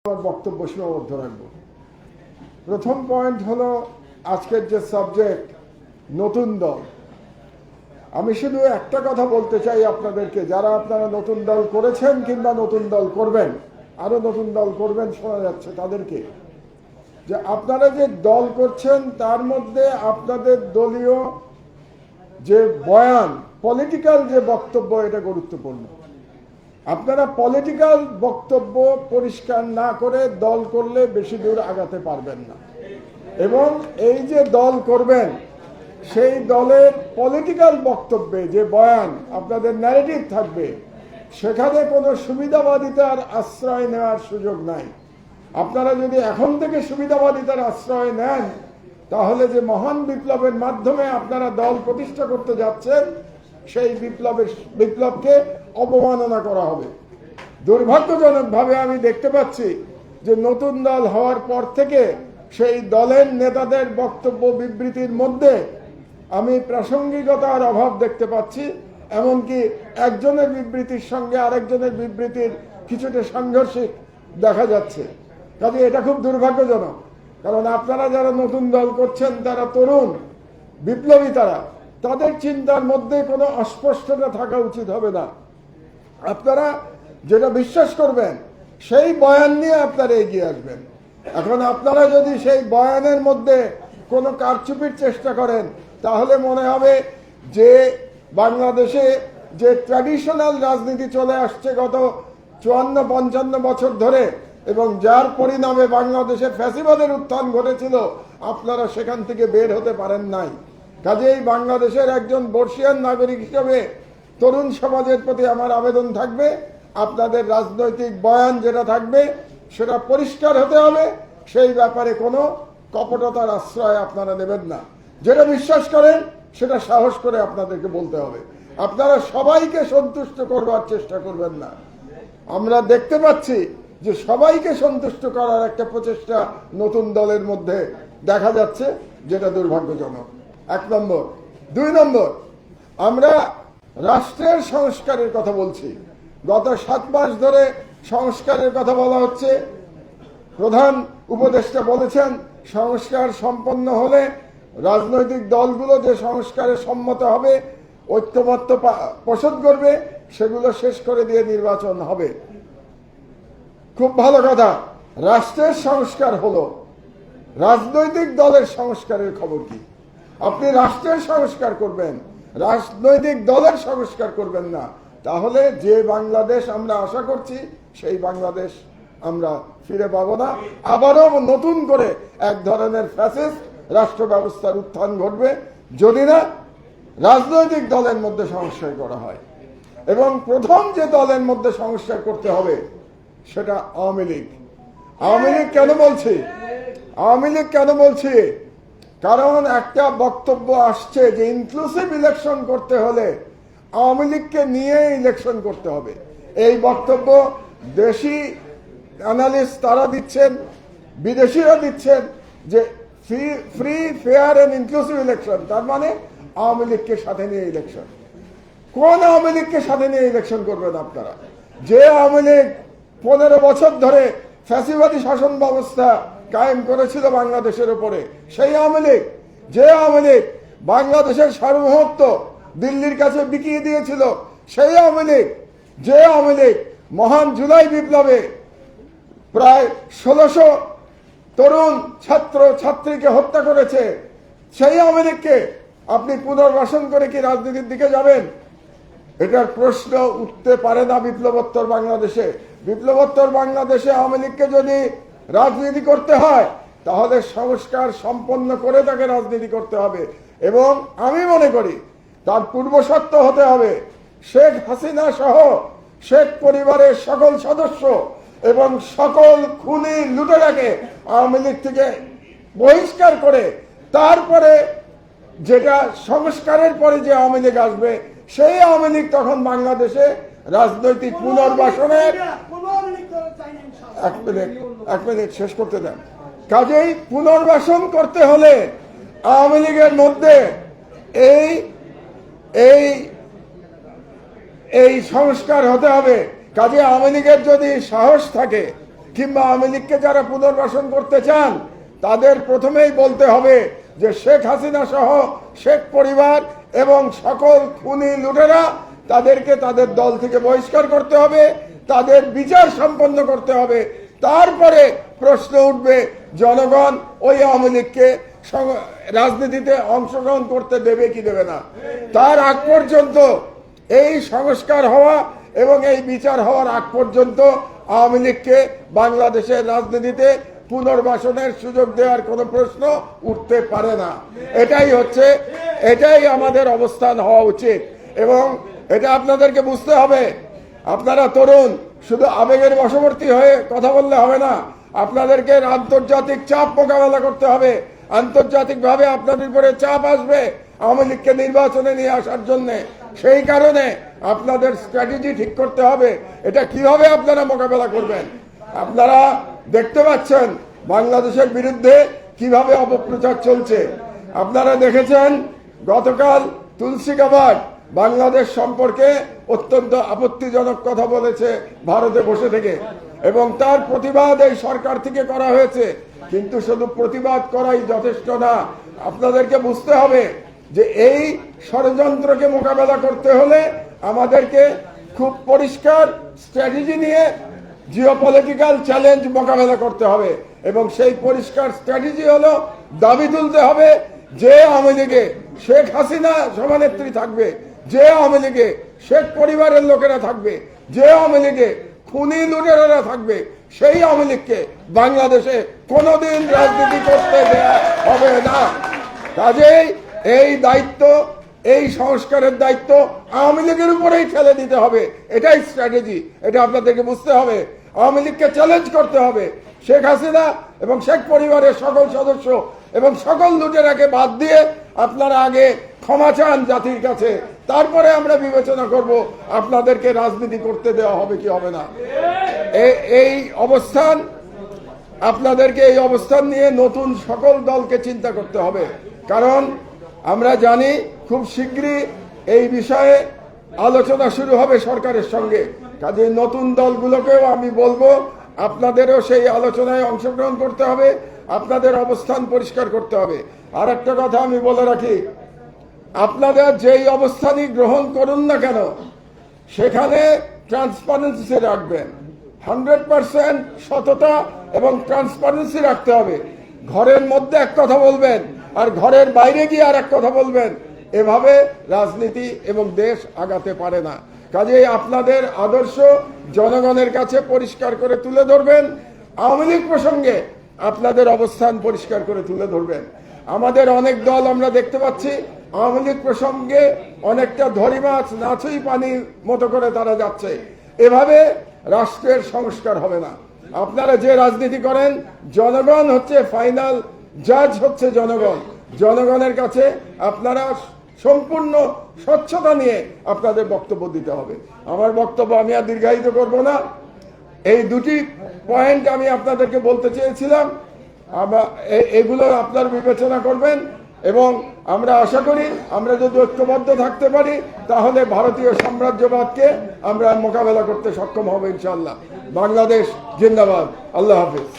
আমার বক্তব্য সীমাবদ্ধ রাখব। প্রথম পয়েন্ট হলো আজকের যে সাবজেক্ট নতুন দল। আমি শুধু একটা কথা বলতে চাই আপনাদেরকে, যারা আপনারা নতুন দল করেছেন কিংবা নতুন দল করবেন, আরো নতুন দল করবেন শোনা যাচ্ছে, তাদেরকে যে আপনারা যে দল করছেন তার মধ্যে আপনাদের দলীয় যে বয়ান, পলিটিক্যাল যে বক্তব্য, এটা গুরুত্বপূর্ণ। আপনারা পলিটিক্যাল বক্তব্য পরিষ্কার না করে দল করলে বেশি দূর আগাতে পারবেন না। এবং এই যে দল করবেন সেই দলের পলিটিক্যাল বক্তব্যে যে বয়ান, আপনাদের ন্যারেটিভ থাকবে, সেখানে কোনো সুবিধাবাদিতার আশ্রয় নেওয়ার সুযোগ নাই। আপনারা যদি এখন থেকে সুবিধাবাদিতার আশ্রয় নেন, তাহলে যে মহান বিপ্লবের মাধ্যমে আপনারা দল প্রতিষ্ঠা করতে যাচ্ছেন, সেই বিপ্লবকে অবমাননা করা হবে। দুর্ভাগ্যজনকভাবে আমি দেখতে পাচ্ছি যে নতুন দল হওয়ার পর থেকে সেই দলের নেতাদের বক্তব্য বিবৃতির মধ্যে আমি প্রাসঙ্গিকতার অভাব দেখতে পাচ্ছি। এমনকি একজনের বিবৃতির সঙ্গে আরেকজনের বিবৃতির কিছুটা সাংঘর্ষিক দেখা যাচ্ছে। কাজে এটা খুব দুর্ভাগ্যজনক, কারণ আপনারা যারা নতুন দল করছেন তারা তরুণ বিপ্লবী, তাদের চিন্তার মধ্যে কোনো অস্পষ্টতা থাকা উচিত হবে না। আপনারা যেটা বিশ্বাস করবেন সেই বয়ান নিয়ে আপনারা এগিয়ে আসবেন। এখন আপনারা যদি সেই বয়ানের মধ্যে কোনো কারচুপির চেষ্টা করেন, তাহলে মনে হবে যে বাংলাদেশে যে ট্র্যাডিশনাল রাজনীতি চলে আসছে গত 54-55 বছর ধরে, এবং যার পরিণামে বাংলাদেশের ফ্যাসিবাদের উত্থান ঘটেছিল, আপনারা সেখান থেকে বের হতে পারেন নাই। কাজেই বাংলাদেশের একজন বর্ষিয়ান নাগরিক হিসেবে তরুণ সমাজের প্রতি আমার আবেদন থাকবে, আপনাদের রাজনৈতিক বয়ান যেটা থাকবে সেটা পরিষ্কার হতে হবে। সেই ব্যাপারে কোনো কপটতার আশ্রয় আপনারা নেবেন না। যেটা বিশ্বাস করেন সেটা সাহস করে আপনাদেরকে বলতে হবে। আপনারা সবাইকে সন্তুষ্ট করবার চেষ্টা করবেন না। আমরা দেখতে পাচ্ছি যে সবাইকে সন্তুষ্ট করার একটা প্রচেষ্টা নতুন দলের মধ্যে দেখা যাচ্ছে, যেটা দুর্ভাগ্যজনক। 1 নম্বর। 2 নম্বর, আমরা রাষ্ট্রের সংস্কারের কথা বলছি। গত 7 মাস ধরে সংস্কারের কথা বলা হচ্ছে। প্রধান উপদেষ্টা বলেছেন সংস্কার সম্পন্ন হলে রাজনৈতিক দলগুলো যে সংস্কারে সম্মত হবে, ঐক্যমত্য পোষণ করবে, সেগুলো শেষ করে দিয়ে নির্বাচন হবে। খুব ভালো কথা। রাষ্ট্রের সংস্কার হলো, রাজনৈতিক দলের সংস্কারের খবর কি? আপনি রাষ্ট্রের সংস্কার করবেন, রাজনৈতিক দলের সংস্কার করবেন না, তাহলে যে বাংলাদেশ আমরা আশা করছি সেই বাংলাদেশ আমরা ফিরে পাবো না। আবারও নতুন করে এক ধরনের ফ্যাসিস্ট রাষ্ট্র ব্যবস্থার উত্থান ঘটবে, যদি না রাজনৈতিক দলের মধ্যে সংস্কার করা হয়। এবং প্রথম যে দলের মধ্যে সংস্কার করতে হবে সেটা আওয়ামী লীগ। আওয়ামী লীগ কেন বলছি? আওয়ামী লীগ কেন বলছি? কারণ একটা বক্তব্য আসছে যে ইনক্লুসিভ ইলেকশন করতে হলে আওয়ামী লীগকে নিয়ে ইলেকশন করতে হবে। এই বক্তব্য দেশি অ্যানালিস্ট তারা দিচ্ছেন, বিদেশিরা দিচ্ছেন যে free fair and inclusive election, তার মানে আওয়ামী লীগকে সাথে নিয়ে ইলেকশন। কোন আওয়ামী লীগকে সাথে নিয়ে ইলেকশন করবেন আপনারা? যে আওয়ামী লীগ 15 বছর ধরে ফ্যাসিবাদী শাসন ব্যবস্থা কায়েম করেছিল বাংলাদেশের উপরে, সেই আওয়ামী লীগ। যে আওয়ামী লীগ বাংলাদেশের সার্বভৌমত্ব দিল্লির কাছে বিকিয়ে দিয়েছিল, সেই আওয়ামী লীগ। যে আওয়ামী লীগ মহান জুলাই বিপ্লবে প্রায় 1600 তরুণ ছাত্র ছাত্রীকে হত্যা করেছে, সেই আওয়ামী লীগকে আপনি পুনর্বাসন করে কি রাজনীতির দিকে যাবেন? এটার প্রশ্ন উঠতে পারে না বিপ্লবোত্তর বাংলাদেশে। বিপ্লবোত্তর বাংলাদেশে আওয়ামী লীগকে যদি রাজনীতি করতে হয়, তাহলে সংস্কার সম্পন্ন করে তাকে রাজনীতি করতে হবে। এবং আমি মনে করি তার পূর্বশর্ত হতে হবে শেখ হাসিনা সহ শেখ পরিবারের সকল সদস্য এবং সকল খুনি লুটেরাকে আওয়ামী লীগ থেকে বহিষ্কার করে, তারপরে যেটা সংস্কারের পরে যে আওয়ামী লীগ আসবে, সেই আওয়ামী লীগ তখন বাংলাদেশে রাজনৈতিক পুনর্বাসনের। 1 মিনিট শেষ করতে দেন। কাজেই পুনর্বাসন করতে হলে আওয়ামী লীগের মধ্যে এই সংস্কার হতে হবে। কাজে আওয়ামী লীগের যদি সাহস থাকে কিংবা আওয়ামী লীগকে যারা পুনর্বাসন করতে চান তাদের প্রথমেই বলতে হবে যে শেখ হাসিনা সহ শেখ পরিবার এবং সকল খুনি লুটেরা তাদেরকে তাদের দল থেকে বহিষ্কার করতে হবে, তাদের বিচার সম্পন্ন করতে হবে। তারপরে প্রশ্ন উঠবে জনগণ ওই আওয়ামী লীগকে রাজনীতিতে অংশগ্রহণ করতে দেবে কি দেবে না। তার আগ পর্যন্ত এই সংস্কার হওয়া এবং এই বিচার হওয়ার আগ পর্যন্ত আওয়ামী লীগকে বাংলাদেশের রাজনীতিতে পুনর্বাসনের সুযোগ দেওয়ার কোনো প্রশ্ন উঠতে পারে না। এটাই আমাদের অবস্থান হওয়া উচিত এবং এটা আপনাদেরকে বুঝতে হবে। আপনারা তরুণ, শুধু আবেগের বশবর্তী হয়ে কথা বললে হবে না, আপনাদেরকে আন্তর্জাতিক চাপ মোকাবেলা করতে হবে। আন্তর্জাতিকভাবে আপনাদের উপরে চাপ আসবে আওয়ামী লীগকে নির্বাচনে নিয়ে আসার জন্য। সেই কারণে আপনাদের স্ট্র্যাটেজি ঠিক করতে হবে, এটা কিভাবে আপনারা মোকাবেলা করবেন। আপনারা দেখতে পাচ্ছেন বাংলাদেশের বিরুদ্ধে কিভাবে অপপ্রচার চলছে। আপনারা দেখেছেন গতকাল তুলসী গাবার্ড বাংলাদেশ সম্পর্কে অত্যন্ত আপত্তিজনক কথা বলেছে ভারতে বসে থেকে, এবং তার প্রতিবাদ এই সরকার থেকে করা হয়েছে। কিন্তু শুধু প্রতিবাদ করাই যথেষ্ট না, আপনাদেরকে বুঝতে হবে যে এই ষড়যন্ত্রকে মোকাবেলা করতে হলে আমাদেরকে খুব পরিষ্কার স্ট্র্যাটেজি নিয়ে জিওপলিটিক্যাল চ্যালেঞ্জ মোকাবেলা করতে হবে। এবং সেই পরিষ্কার স্ট্র্যাটেজি হলো দাবি তুলতে হবে যে আওয়ামী লীগে শেখ হাসিনা সভানেত্রী থাকবে, যে আওয়ামী লীগে শেখ পরিবারের লোকেরা থাকবে, যে আওয়ামী লীগে খুনি লুটেরারা থাকবে, সেই আওয়ামী লীগকে বাংলাদেশে কোনোদিন রাজনীতি করতে দেওয়া হবে না। কাজেই এই দায়িত্ব, এই সংস্কারের দায়িত্ব আওয়ামী লীগের উপরেই ঠেলে দিতে হবে। এটাই স্ট্র্যাটেজি, এটা আপনাদেরকে বুঝতে হবে। আওয়ামী লীগকে চ্যালেঞ্জ করতে হবে। শেখ হাসিনা এবং শেখ পরিবারের সকল সদস্য এবং সকল লুটেরাকে বাদ দিয়ে আপনারা আগে ক্ষমা চান জাতির কাছে, তারপরে আমরা বিবেচনা করব আপনাদেরকে রাজনীতি করতে দেওয়া হবে কি হবে না। এই অবস্থান, আপনাদেরকে এই অবস্থান নিয়ে নতুন সকল দলকে চিন্তা করতে হবে। কারণ আমরা জানি খুব শীঘ্রই এই বিষয়ে আলোচনা শুরু হবে সরকারের সঙ্গে। কাজে নতুন দলগুলোকেও আমি বলবো আপনাদেরও সেই আলোচনায় অংশগ্রহণ করতে হবে, আপনাদের অবস্থান পরিষ্কার করতে হবে। আর একটা কথা আমি বলে রাখি, আপনাদের যেই অবস্থানই গ্রহণ করুন না কেন সেখানে ট্রান্সপারেন্সি রাখবেন, 100% সততা এবং ট্রান্সপারেন্সি রাখতে হবে। ঘরের মধ্যে এক কথা বলবেন আর ঘরের বাইরে গিয়ে আর এক কথা বলবেন, এভাবে রাজনীতি এবং দেশ আগাতে পারে না। কাজেই আপনাদের আদর্শ জনগণের কাছে পরিষ্কার করে তুলে ধরবেন। আওয়ামী লীগ প্রসঙ্গে আপনাদের অবস্থান পরিষ্কার করে তুলে ধরবেন। আমাদের অনেক দল আমরা দেখতে পাচ্ছি আওয়ামী লীগ প্রসঙ্গে অনেকটা ধরি মাছ নাচুই পানির মতো করে তারা যাচ্ছে। এভাবে রাষ্ট্রের সংস্কার হবে না। আপনারা যে রাজনীতি করেন, জনগণ হচ্ছে ফাইনাল জাজ, হচ্ছে জনগণ। জনগণের কাছে আপনারা সম্পূর্ণ স্বচ্ছতা নিয়ে আপনাদের বক্তব্য দিতে হবে। আমার বক্তব্য আমি আর দীর্ঘায়িত করব না। এই দুটি পয়েন্ট আমি আপনাদেরকে বলতে চেয়েছিলাম, এগুলো আপনারা বিবেচনা করবেন এবং আমরা আশা করি আমরা যদি ঐক্যবদ্ধ থাকতে পারি তাহলে ভারতীয় সাম্রাজ্যবাদকে আমরা মোকাবেলা করতে সক্ষম হব ইনশাআল্লাহ। বাংলাদেশ জিন্দাবাদ। আল্লাহ হাফিজ।